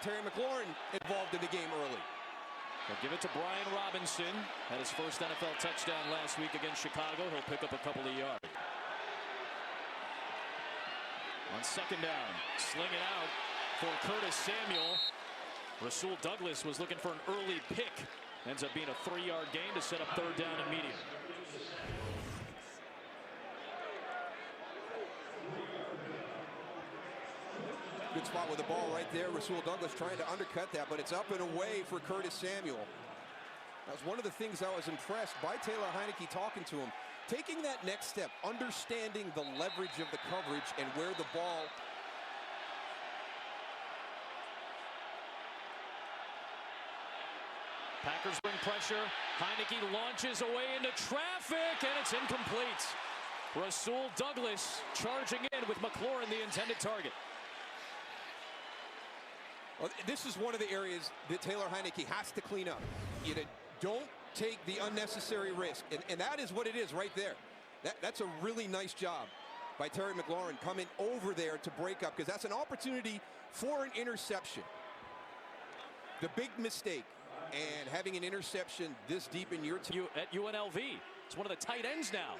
Terry McLaurin involved in the game early. They'll give it to Brian Robinson. Had his first NFL touchdown last week against Chicago. He'll pick up a couple of yards. On second down, sling it out for Curtis Samuel. Rasul Douglas was looking for an early pick. Ends up being a 3-yard gain to set up third down and medium. Good spot with the ball right there. Rasul Douglas trying to undercut that, but it's up and away for Curtis Samuel. That was one of the things I was impressed by Taylor Heinicke talking to him. Taking that next step, understanding the leverage of the coverage and where the ball. Packers bring pressure. Heinicke launches away into traffic, and it's incomplete. Rasul Douglas charging in with McLaurin, the intended target. Well, this is one of the areas that Taylor Heinicke has to clean up. You know, don't take the unnecessary risk, and that is what it is right there. That's a really nice job by Terry McLaurin coming over there to break up, because that's an opportunity for an interception. The big mistake, and having an interception this deep in your team. At UNLV, it's one of the tight ends now.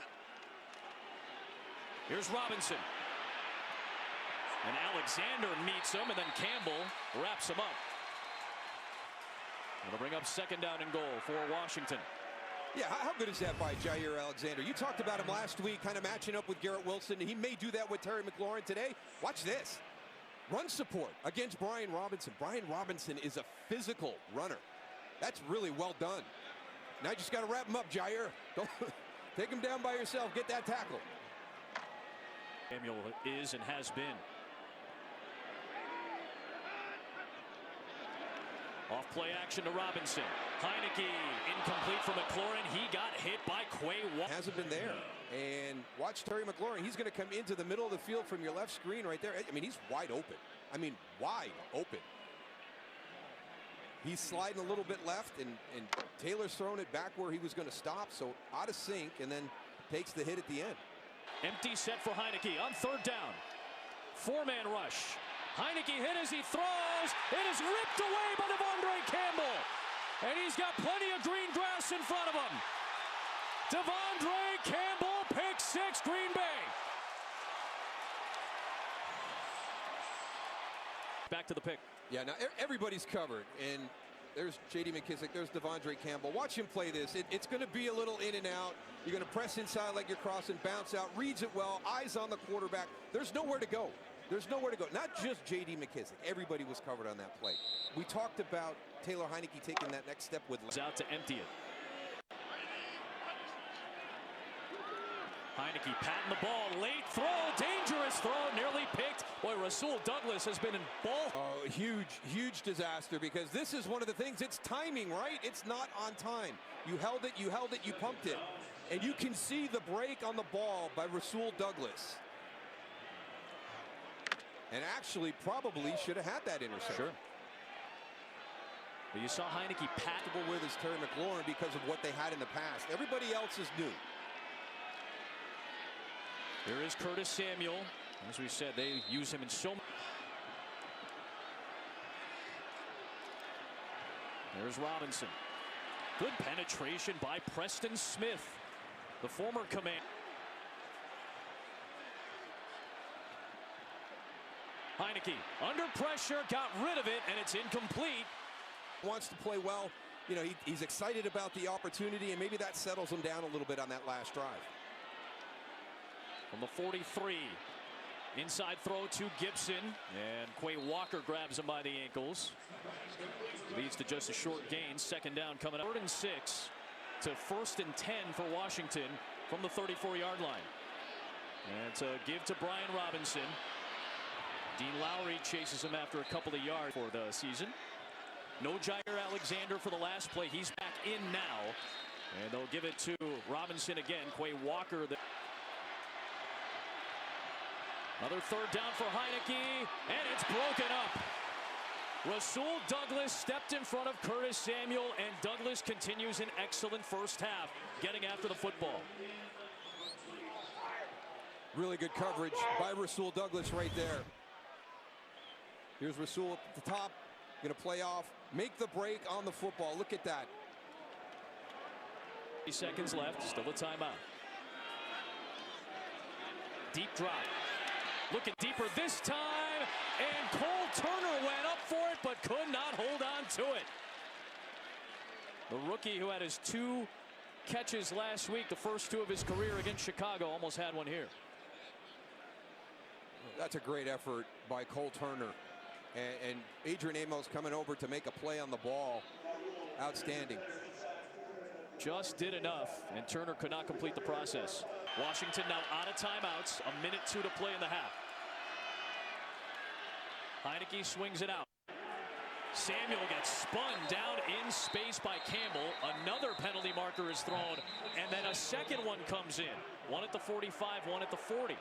Here's Robinson. And Alexander meets him, and then Campbell wraps him up. It'll bring up second down and goal for Washington. Yeah, how good is that by Jair Alexander? You talked about him last week, kind of matching up with Garrett Wilson. He may do that with Terry McLaurin today. Watch this. Run support against Brian Robinson. Brian Robinson is a physical runner. That's really well done. Now you just got to wrap him up, Jair. Don't take him down by yourself. Get that tackle. Samuel is and has been. Off play action to Robinson. Heinicke incomplete for McLaurin. He got hit by Quay Walker. Hasn't been there. And watch Terry McLaurin. He's going to come into the middle of the field from your left screen right there. I mean, he's wide open. I mean, wide open. He's sliding a little bit left, and Taylor's throwing it back where he was going to stop. So out of sync, and then takes the hit at the end. Empty set for Heinicke on third down. 4-man rush. Heinicke hit as he throws. It is ripped away by Devondre Campbell. And he's got plenty of green grass in front of him. Devondre Campbell, pick 6, Green Bay. Back to the pick. Yeah, now everybody's covered. And there's J.D. McKissic. There's Devondre Campbell. Watch him play this. It's going to be a little in and out. You're going to press inside like you're crossing, bounce out, reads it well, eyes on the quarterback. There's nowhere to go. There's nowhere to go. Not just J.D. McKissic. Everybody was covered on that play. We talked about Taylor Heinicke taking that next step with. He's out to empty it. Heinicke patting the ball. Late throw. Dangerous throw. Nearly picked. Boy, Rasul Douglas has been in ball. Oh, huge disaster, because this is one of the things. It's timing, right? It's not on time. You held it, you pumped it. And you can see the break on the ball by Rasul Douglas. And actually probably should have had that interception. Sure. But you saw Heinicke patable with his Terry McLaurin because of what they had in the past. Everybody else is new. There is Curtis Samuel. As we said, they use him in so much. There's Robinson. Good penetration by Preston Smith, the former command. Heinicke under pressure, got rid of it, and it's incomplete. Wants to play well. You know, he's excited about the opportunity, and maybe that settles him down a little bit on that last drive. From the 43, inside throw to Gibson, and Quay Walker grabs him by the ankles. Leads to just a short gain. Second down coming up. 3rd and 6 to 1st and 10 for Washington from the 34-yard line. And it's a give to Brian Robinson. Dean Lowry chases him after a couple of yards for the season. No Jair Alexander for the last play. He's back in now. And they'll give it to Robinson again. Quay Walker. Another third down for Heinicke, and it's broken up. Rasul Douglas stepped in front of Curtis Samuel, and Douglas continues an excellent first half, getting after the football. Really good coverage by Rasul Douglas right there. Here's Rasul at the top. Going to play off, make the break on the football. Look at that. 30 seconds left, still a timeout. Deep drop. Looking deeper this time, and Cole Turner went up for it, but could not hold on to it. The rookie who had his 2 catches last week, the first 2 of his career against Chicago, almost had one here. That's a great effort by Cole Turner. And Adrian Amos coming over to make a play on the ball. Outstanding. Just did enough, and Turner could not complete the process. Washington now out of timeouts, 1:02 to play in the half. Heinicke swings it out. Samuel gets spun down in space by Campbell. Another penalty marker is thrown, and then a second one comes in. One at the 45, one at the 40.